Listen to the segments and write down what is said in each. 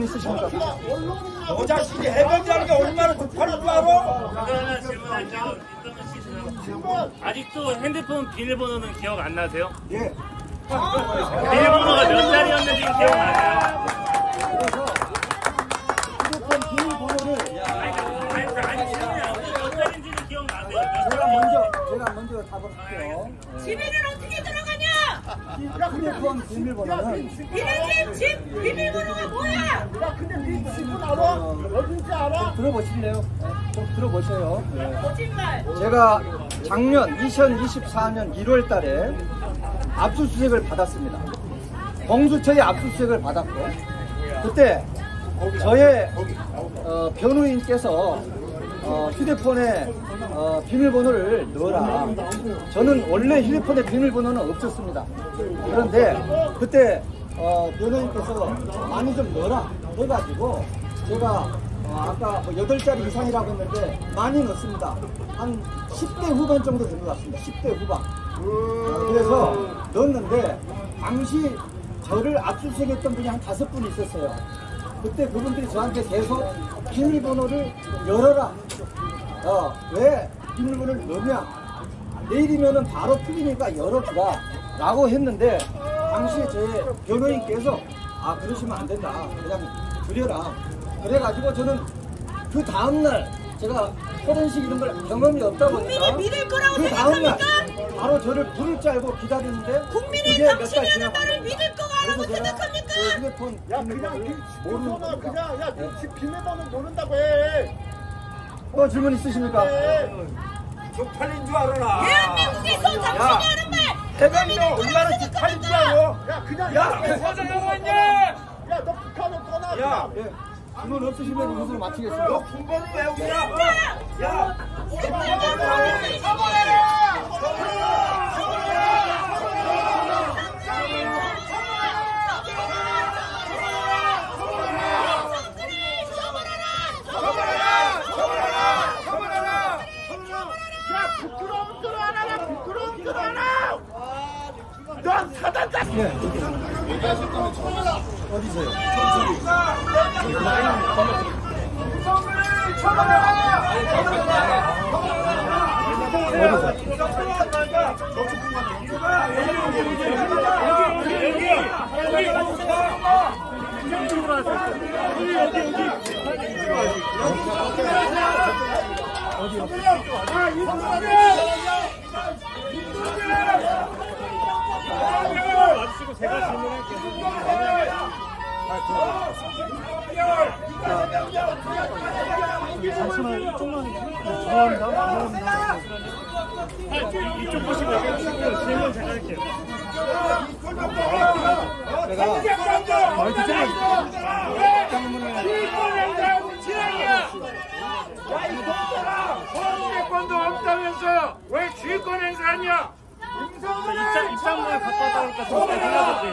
있으십니까? 너 자식이 해병대라는 게 얼마나 급할 줄 알아? 하나 질문할게요. 아직도 핸드폰 비밀번호는 기억 안 나세요? 예. 비밀번호가 몇 자리였는지 기억나세요? 그래서 휴대폰 비밀번호를 몇 자리인지는 기억나세요? 제가 먼저 답을 할게요. 집에는 어떻게 들어가냐? 휴대폰 비밀번호는 집 비밀번호가 뭐야? 야, 근데 네 집은 알아? 어딘지 알아? 들어보실래요? 좀 들어보세요. 거짓말. 제가 작년 2024년 1월 달에 압수수색을 받았습니다. 공수처의 압수수색을 받았고, 그때 저의 변호인께서 휴대폰에 비밀번호를 넣어라. 저는 원래 휴대폰에 비밀번호는 없었습니다. 그런데 그때 변호인께서 많이 좀 넣어라 해가지고 제가 아까 8자리 이상이라고 했는데 많이 넣습니다. 한 10대 후반 정도 된 것 같습니다. 10대 후반. 그래서 넣었는데 당시 저를 압수수색했던 분이 한 5분 있었어요. 그때 그분들이 저한테 계속 비밀번호를 열어라. 왜 비밀번호를 넣냐? 내일이면은 바로 풀리니까 열어주라. 라고 했는데 당시에 제 변호인께서 그러시면 안 된다. 그냥 줄여라. 그래가지고 저는 그 다음날 제가 포렌식 이런 걸 경험이 없다 보니까 국민이 믿을 거라고 그 다음날 생각합니까? 바로 저를 불을 짤고 기다리는데 국민이 당신이 하는 말을 믿을 거라고 생각합니까? 휴대폰 야, 그냥 비밀번호를 네 모르는 집번호 겁니다. 그냥 집 비밀번호 모른다고 해. 질문 있으십니까? 쪽팔린 줄 알아라. 대한민국에서 당신이 하는 말 해병대 얼마나 쪽팔린 줄 알아? 야, 그냥 야, 서정원님! 야, 너 북한을 떠나. 야, 질문 없으시면 이것으로 마치겠습니다. 너 군번을 왜 오냐? 야, 부끄러운 줄 알아라. 부끄러운 줄 알아. 넌 사단다. 어디세요? 제가 질문할게요. 잠시만 이쪽만 죄송합니다. 이쪽 보시고 질문 제가 할게요. 내가 말투 좀 주권도 없다면서 왜 주권 행사하냐? 입장문을 갖다 왔다 그러니까 좀 달라졌지.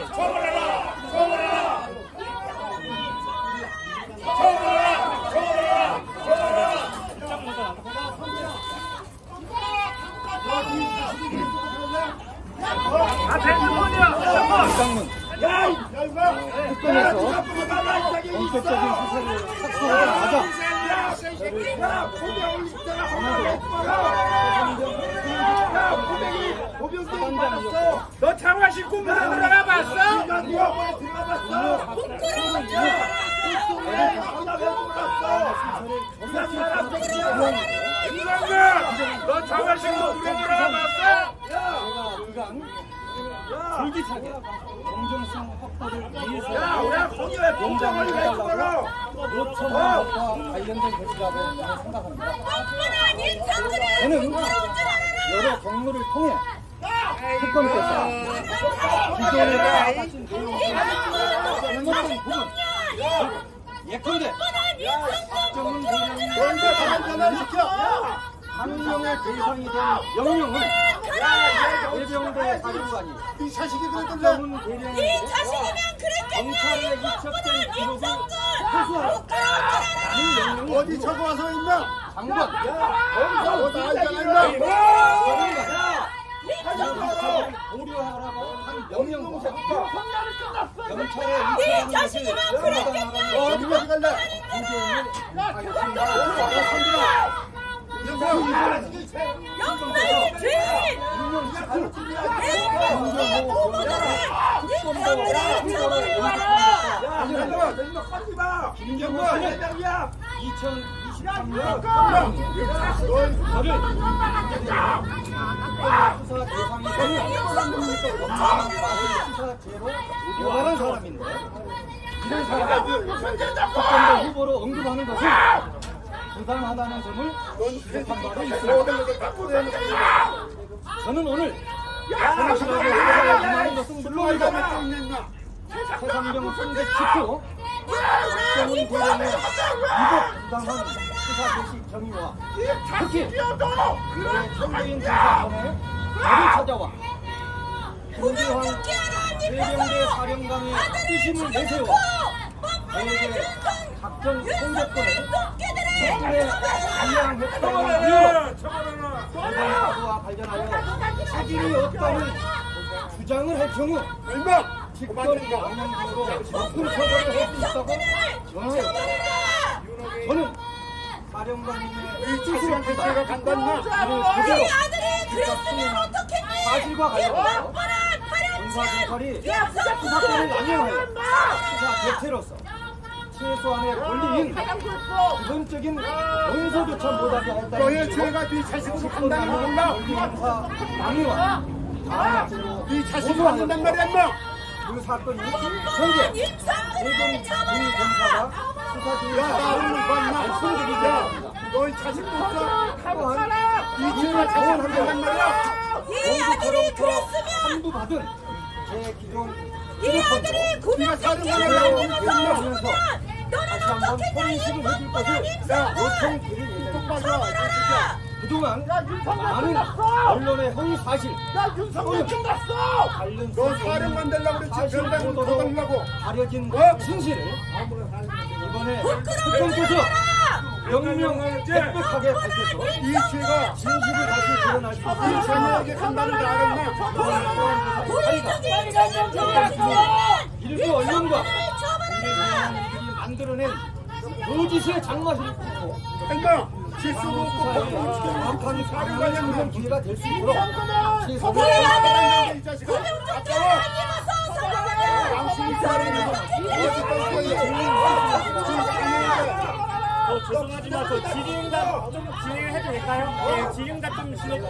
입장문 특검에서 본격적인 수사를 착수하자마자 너 장화식 공부를 들어가 봤어? 너 장화식 공부를 들어가 봤어? 솔직하게 공정성 확보를 위해서 야, 거기 왜 공정을 왜 걸어? 요청한 것과 관련된 것이라고 저는 생각합니다. 뻔뻔한 인상들은 저는 부끄러운 줄 알아라. 여러 경로를 통해 특검께서 기존에 나가신 내용을 잘못된 부분 예컨대 박정훈 대령이 한 명의 대상이 된 명령을 해병대 사령관이 이 자식이 그랬던데. 박정훈 대령이 네 자식이면 그랬겠냐? 검찰에 이 뻔뻔한 위촉된 기록을 인상들. 회수하라. 부끄러운 줄 알아라. 이 명령을 어디 적어와서 있나? 장관 어디서 어디 앉아 있나? 사령관 고려하라고 한 명령과 성장이 끝났어. 경찰의 네 자식이면 그랬겠냐? 누가 갈래? 영광의 죄인! 내 모모들을 입상들의 처벌을 받아! 김경호 회장이야. 2023년 저를 수사 대상이 되는 수사죄로 요구하는 사람인데 이런 사람을 특검대 후보로 언급하는 것은 부당하다는 점을 지적한 바가 있습니다. 저는 오늘 성실하게 수사에 임하는 것은 물론이고 최상병 선택 직후 박정훈 대령의 위법 부당한 수사 개시 경위와 특히 천재인 조사관에 저를 찾아와 김기환 해병대 사령관의 뜻임을 내세워 저에게 작전 공격권을 국군의 이양 획득을 이유로 이번 사고와 관련하여 책임이 없다는 주장을 할 경우 직권 방향으로 높은 처벌을 할 수 있다고 전하였다. 저는 사령관님의 뜻을 제가 간단히 이를 그대로 직접 수행한 사실과 관련하여 검사경찰이 수사권을 남용하여 수사 대체로서 최소한의 권리인 기본적인 원소조차 못하게 했다는 이유로 직권 행사 남용과 강압으로 고소하였고 그 사건이 현재 일본 군검사가 수사 중이라고 말씀드리기 때문입니다. 너희 자식도 없어. 또한 이중을 자원한다는 말이야. 원주처로부터 환부받은 제 기존 아들이 구명시키려고 하면서 다시 한번 혼인식을 해줄 것을 요청드릴 예정입니다. 그동안 많은 언론의 허위 사실 또는 관련 사령관 되려고 그랬지. 사실 보도로 가려진 진실을 이번에 특검께서 명명을 빽빽하게 밝혀서 이 죄가 진실이 다시 드러날 수 있도록 자녀에게 간다는 줄 알았나? 일부 언론과 국민들이 만들어낸 거짓의 장마실을 뚫고 실수도 수사에 정확한 사령관의 그런 기회가 될 수 있도록 최선을 이 자식아. 죄송하지만 저 질의응답 좀 진행을 해도 될까요? 네, 질의응답 좀 진행해.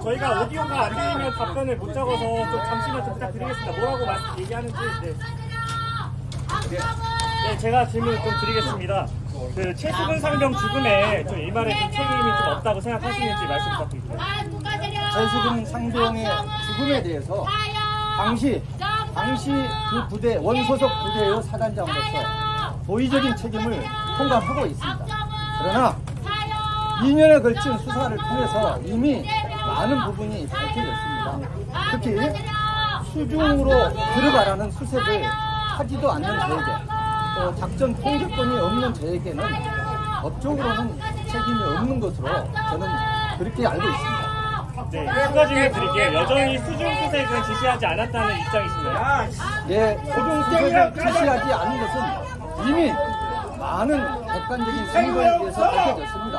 저희가 오디오가 안 들리면 답변을 못 적어서 좀 잠시만 좀 부탁드리겠습니다. 뭐라고 얘기하는지. 네, 제가 질문을 좀 드리겠습니다. 그 최수근 상병 죽음에 좀 일말의 좀 책임이 좀 없다고 생각하시는지 말씀 부탁드립니다. 최수근 상병의 죽음에 대해서 당시 그 부대 원소속 부대의 사단장으로서 도의적인 책임을 통감하고 있습니다. 그러나 2년에 걸친 수사를 통해서 이미 많은 부분이 밝혀졌습니다. 특히 수중으로 들어가라는 수색을 하지도 않는 저에게 또 작전 통제권이 없는 저에게는 법적으로는 책임이 없는 것으로 저는 그렇게 알고 있습니다. 네, 추가 질문 드릴게요. 여전히 수중 수색은 지시하지 않았다는 입장이신가요? 네, 수중 수색을 지시하지 않은 것은 이미 많은 객관적인 증거에 대해서 밝혀졌습니다.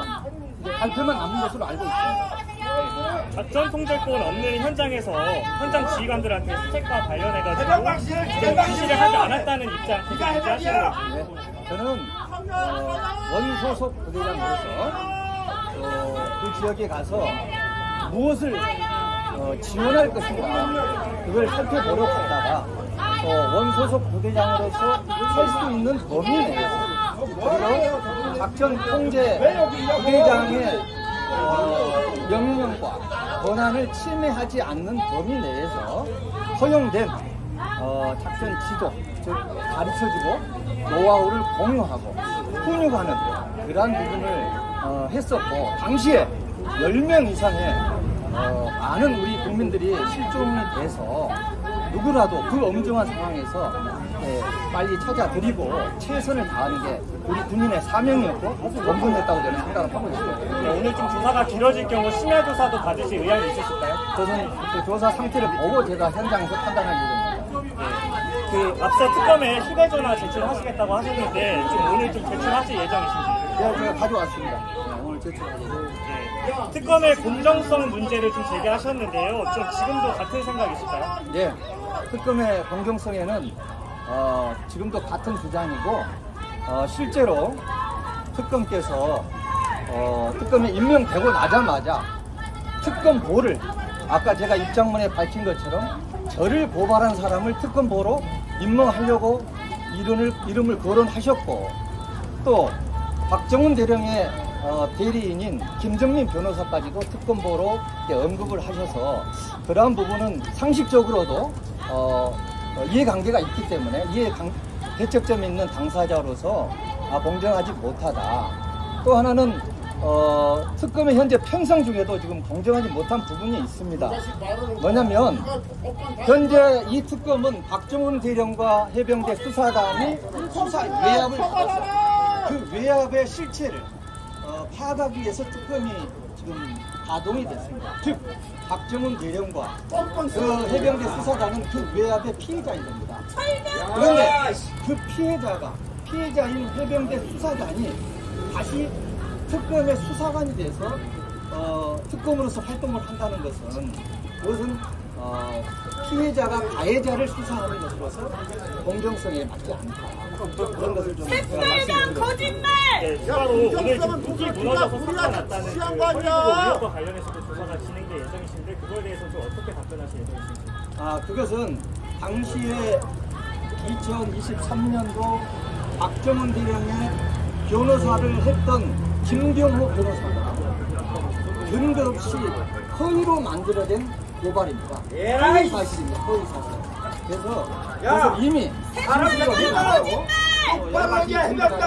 이제 발표만 남은 것으로 알고 있습니다. 작전 통제권 없는 현장에서 현장 지휘관들한테 수색과 관련해가지고 지시를 하지 않았다는 입장 지지하시는 거죠? 네, 저는 원소속 부대장으로서 그 지역에 가서 무엇을 지원할 것인가 그걸 살펴보러 갔다가 또 원소속 부대장으로서 할 수 있는 범위 내에서 그리고 작전 통제 부대장의 명령과 권한을 침해하지 않는 범위 내에서 허용된 작전 지도, 즉 가르쳐주고 노하우를 공유하고 훈육하는 그러한 부분을 했었고 당시에 10명 이상의 많은 우리 국민들이 실종이 돼서 누구라도 그 엄중한 상황에서 이렇게 빨리 찾아드리고 최선을 다하는 게 우리 군인의 사명이었고 원분했다고 저는 생각을 하고 있습니다. 네, 오늘 좀 조사가 길어질 경우 심야 조사도 받으실 의향이 있으실까요? 저는 그 조사 상태를 보고 제가 현장에서 판단할 예정입니다. 그 앞서 특검에 휴대전화 제출하시겠다고 하셨는데 좀 오늘 좀 제출하실 예정이신지? 네, 제가 가져왔습니다. 네, 오늘 제출하고. 네. 특검의 공정성 문제를 좀 제기하셨는데요. 좀 지금도 같은 생각이실까요? 네, 특검의 공정성에는 지금도 같은 주장이고 실제로 특검께서 특검에 임명되고 나자마자 특검보를 아까 제가 입장문에 밝힌 것처럼 저를 고발한 사람을 특검보로 임명하려고 이름을 거론하셨고 또 박정훈 대령의 대리인인 김정민 변호사까지도 특검보로 언급을 하셔서 그러한 부분은 상식적으로도 이해관계가 있기 때문에 대척점이 있는 당사자로서 공정하지 못하다. 또 하나는 특검의 현재 편성 중에도 지금 공정하지 못한 부분이 있습니다. 뭐냐면 현재 이 특검은 박정훈 대령과 해병대 수사단이 수사 외압을 받았어요. 그 외압의 실체를 파악하기 위해서 특검이 지금 가동이 됐습니다. 즉 박정훈 대령과 그 해병대 수사단은 그 외압의 피해자인 겁니다. 그런데 그 피해자인 해병대 수사단이 다시 특검의 수사관이 돼서 특검으로서 활동을 한다는 것은 그것은 피해자가 가해자를 수사하는 것으로서 공정성에 맞지 않다. 그런 것을 좀 제가 말씀드리고 거짓말! 네, 추가로 오늘 좀 뚝이 무너져서 사고가 났다는 그 허위보도 의혹과 관련해서도 조사가 진행될 예정이신데 그거에 대해서 좀 어떻게 답변하실 예정이신지? 그것은 당시에 2023년도 박정훈 대령의 변호사를 했던 김경호 변호사가 근거 없이 허위로 만들어낸 고발입니다. 허위 사실입니다. 허위 사실. 그래서 이미 사람들이 해놨고 여러 가지 해병대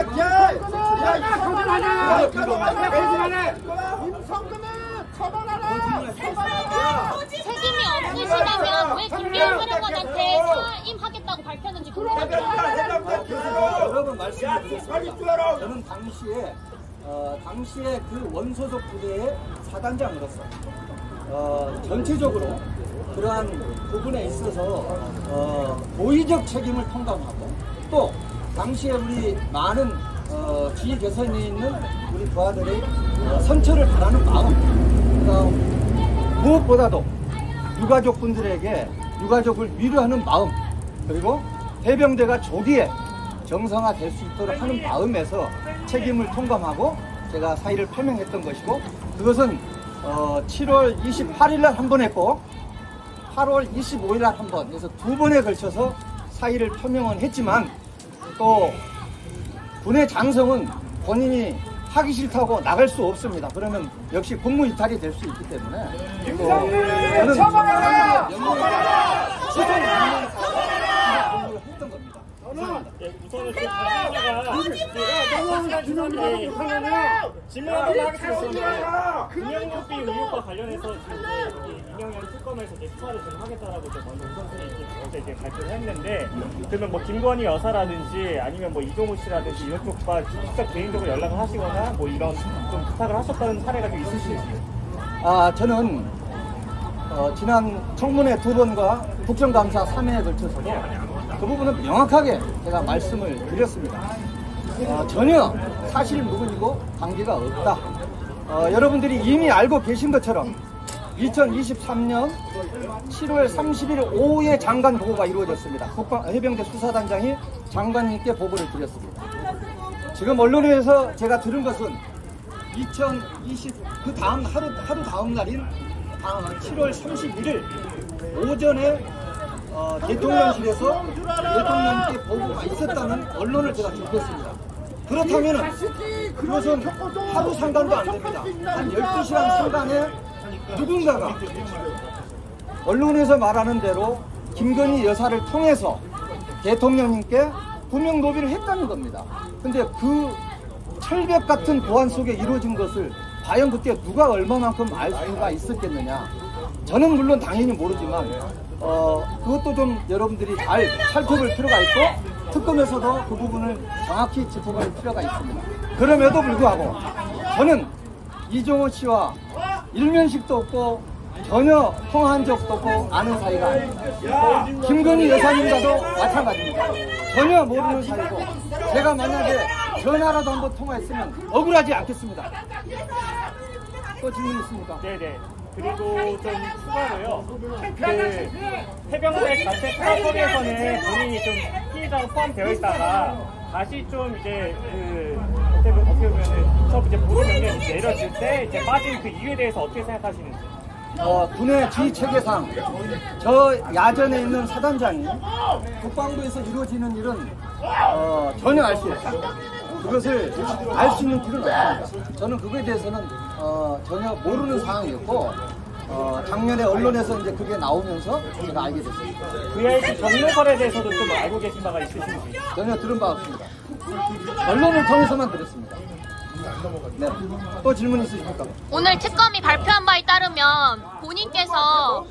책임이 없으시다면 왜 김기현 사령관한테 사임하겠다고 밝혔는지 궁금합니다. 여러 번 말씀드렸습니다. 저는 당시에 그 원소속 부대의 사단장으로서 전체적으로 그러한 부분에 있어서 도의적 책임을 통감하고 또 당시에 우리 많은 지휘 개선에 있는 우리 부하들의 선처를 바라는 마음, 무엇보다도 유가족분들에게 유가족을 위로하는 마음, 그리고 해병대가 조기에 정상화될 수 있도록 하는 마음에서 책임을 통감하고 제가 사의를 표명했던 것이고, 그것은 7월 28일 날 한 번 했고 8월 25일 날 한 번, 그래서 두 번에 걸쳐서 사의를 표명은 했지만, 또 군의 장성은 본인이 하기 싫다고 나갈 수 없습니다. 그러면 역시 공무 이탈이 될 수 있기 때문에 또 저는 공부를 했던 겁니다. 네, 우선은 그 박정희가 질문을 하겠습니다. 금융도피 의혹과 관련해서 지금 이명현 특검에서 수사를 좀 하겠다라고 먼저 우선순위 어제 이제 발표를 했는데, 그러면 뭐 김건희 여사라든지 아니면 뭐 이종우 씨라든지 이런 쪽과 직접 개인적으로 연락을 하시거나 뭐 이런 좀 부탁을 하셨다는 사례가 좀 있으실지? 저는 지난 청문회 2번과 국정감사 3회에 걸쳐서 그 부분은 명확하게 제가 말씀을 드렸습니다. 전혀 사실 무근이고 관계가 없다. 여러분들이 이미 알고 계신 것처럼 2023년 7월 30일 오후에 장관 보고가 이루어졌습니다. 해병대 수사단장이 장관님께 보고를 드렸습니다. 지금 언론에서 제가 들은 것은 2020 그 다음 하루 다음 날인 7월 31일 오전에 대통령실에서 대통령께 보고가 있었다는 언론을 제가 접했습니다. 그렇다면 그것은 하루 상관도 안 됩니다. 한 12시간 상간에 누군가가 언론에서 말하는 대로 김건희 여사를 통해서 대통령님께 구명 노비를 했다는 겁니다. 근데 그 철벽 같은 보안 속에 이루어진 것을 과연 그때 누가 얼마만큼 알 수가 있었겠느냐. 저는 물론 당연히 모르지만 그것도 좀 여러분들이 잘 살펴볼 필요가 있고 특검에서도 그 부분을 정확히 짚어볼 필요가 있습니다. 그럼에도 불구하고 저는 이종호 씨와 일면식도 없고 전혀 통화한 적도 없고 아는 사이가 아닙니다. 김건희 여사님과도 마찬가지입니다. 전혀 모르는 사이고 제가 만약에 전화라도 한번 통화했으면 억울하지 않겠습니다. 또 질문 있습니까? 네네. 그리고 좀 추가로요. 그 해병대 자체 수사서류에서는 본인이 좀 피해자로 포함되어 있다가 다시 좀 이제 그 어떻게 보면은 저 이제 보도 명령이 내려질 때 이제 빠진 그 이유에 대해서 어떻게 생각하시는지? 군의 지휘 체계상 저 야전에 있는 사단장이 국방부에서 이루어지는 일은 전혀 알 수 없다. 그것을 알 수 있는 길은 없습니다. 저는 그거에 대해서는 전혀 모르는 상황이었고 작년에 언론에서 이제 그게 나오면서 제가 알게 됐습니다. VIP 경로설에 대해서도 좀 알고 계신 바가 있으신지? 전혀 들은 바 없습니다. 언론을 통해서만 들었습니다. 네. 또 질문 있으십니까? 오늘 특검이 발표한 바에 따르면 본인께서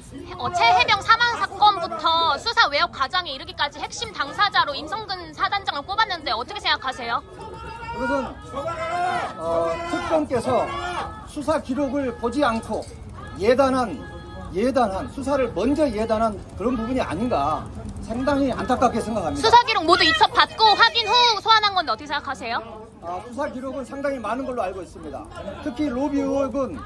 최해병 사망 사건부터 수사 외역 과정에 이르기까지 핵심 당사자로 임성근 사단장을 꼽았는데 어떻게 생각하세요? 그것은 특검께서 수사 기록을 보지 않고 예단한 수사를 먼저 예단한 그런 부분이 아닌가 상당히 안타깝게 생각합니다. 수사 기록 모두 이첩받고 확인 후 소환한 건데 어떻게 생각하세요? 수사 기록은 상당히 많은 걸로 알고 있습니다. 특히 로비 의혹은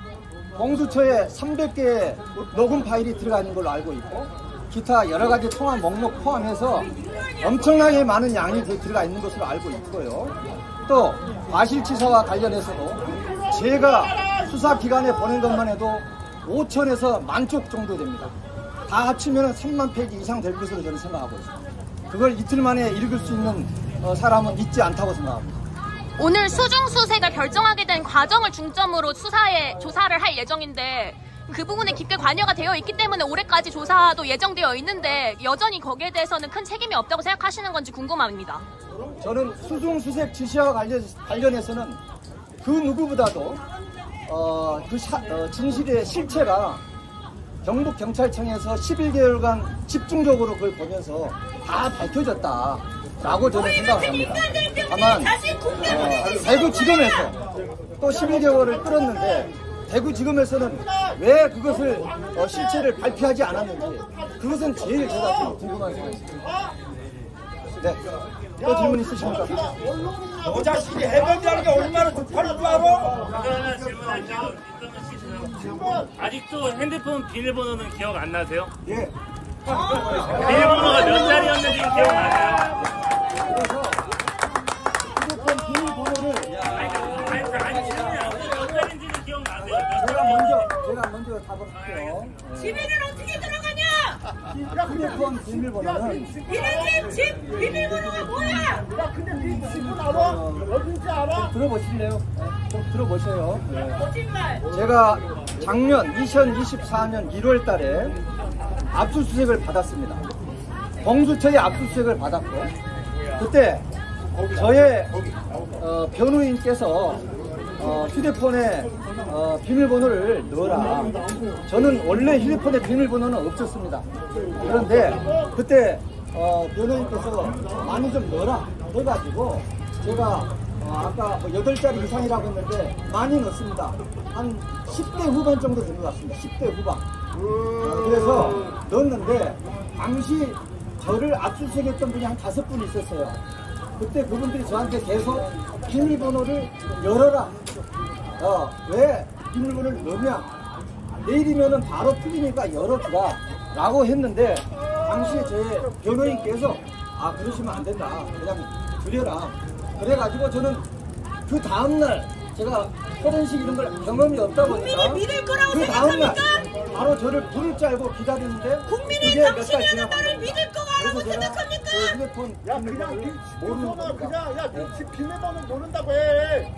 공수처에 300개의 녹음 파일이 들어가 있는 걸로 알고 있고 기타 여러 가지 통화 목록 포함해서 엄청나게 많은 양이 들어가 있는 것으로 알고 있고요. 또 과실치사와 관련해서도 제가 수사기관에 보낸 것만 해도 5천에서 10,000쪽 정도 됩니다. 다 합치면 3만 페이지 이상 될 것으로 저는 생각하고 있습니다. 그걸 이틀 만에 읽을 수 있는 사람은 있지 않다고 생각합니다. 오늘 수중수색을 결정하게 된 과정을 중점으로 조사를 할 예정인데 그 부분에 깊게 관여가 되어 있기 때문에 올해까지 조사도 예정되어 있는데 여전히 거기에 대해서는 큰 책임이 없다고 생각하시는 건지 궁금합니다. 저는 수중수색 지시와 관련해서는 그 누구보다도 진실의 실체가 경북경찰청에서 11개월간 집중적으로 그걸 보면서 다 밝혀졌다라고 저는 생각합니다. 다만 대구지검에서 또 11개월을 끌었는데 대구지검에서는 왜 그것을 실체를 발표하지 않았는지 그것은 제일 제가 좀 궁금한 사항입니다. 네. 또 질문 있으십니까? 너 자식이 해병대라는 게 얼마나 쪽팔린 줄 알아? 하나 질문할게요. 아직도 핸드폰 비밀번호는 기억 안 나세요? 예. 비밀번호가 몇 자리였는지 기억나세요? 그래서 휴대폰 비밀번호를 몇 자리인지는 기억나세요? 제가 먼저 답을 할게요. 집에는 어떻게 들어가냐? 휴대폰 비밀번호는 니네들 집 비밀번호가 뭐야? 야, 근데 네 집은 알아? 어딘지 알아? 들어보실래요? 좀 들어보세요. 네. 거짓말. 제가 작년 2024년 1월 달에 압수수색을 받았습니다. 공수처의 압수수색을 받았고 그때 저의 변호인께서 휴대폰에 비밀번호를 넣어라. 저는 원래 휴대폰에 비밀번호는 없었습니다. 그런데 그때 변호인께서 많이 좀 넣어라 해가지고 제가 아까 8자리 이상이라고 했는데 많이 넣습니다. 한 10대 후반 정도 된 것 같습니다. 10대 후반. 그래서 넣었는데 당시 저를 압수수색했던 분이 한 5분 있었어요. 그때 그분들이 저한테 계속 비밀번호를 열어라. 왜 비밀번호를 넣냐? 내일이면은 바로 풀리니까 열어주라. 라고 했는데 당시에 제 변호인께서 그러시면 안 된다. 그냥 줄여라. 그래가지고 저는 그 다음날 제가 포렌식 이런 걸 경험이 없다 보니까 믿을 거라고 그 다음날 생각합니까? 바로 저를 불을 짤고 기다리는데 국민이 그게 몇 달 당신이라는 지나고 나를 믿을 거라고 그래서 제가 생각합니까? 그 휴대폰 야, 그냥 비밀번호를 네 모르는 집번호 겁니다. 그냥 야, 네 집 비밀번호 모른다고 해.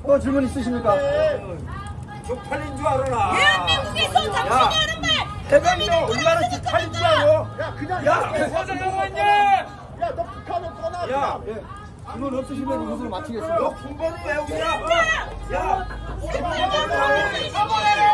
또 질문 있으십니까? 쪽팔린 줄 알아라. 대한민국에서 당신이 하는 말. 해병대 얼마나 쪽팔린 줄 알아? 야, 그냥 야, 서정원님. 야, 너 북한을 떠나. 야, 예. 질문 없으시면 이것으로 마치겠습니다. 너 군번을 외우냐? 야, 사과해라.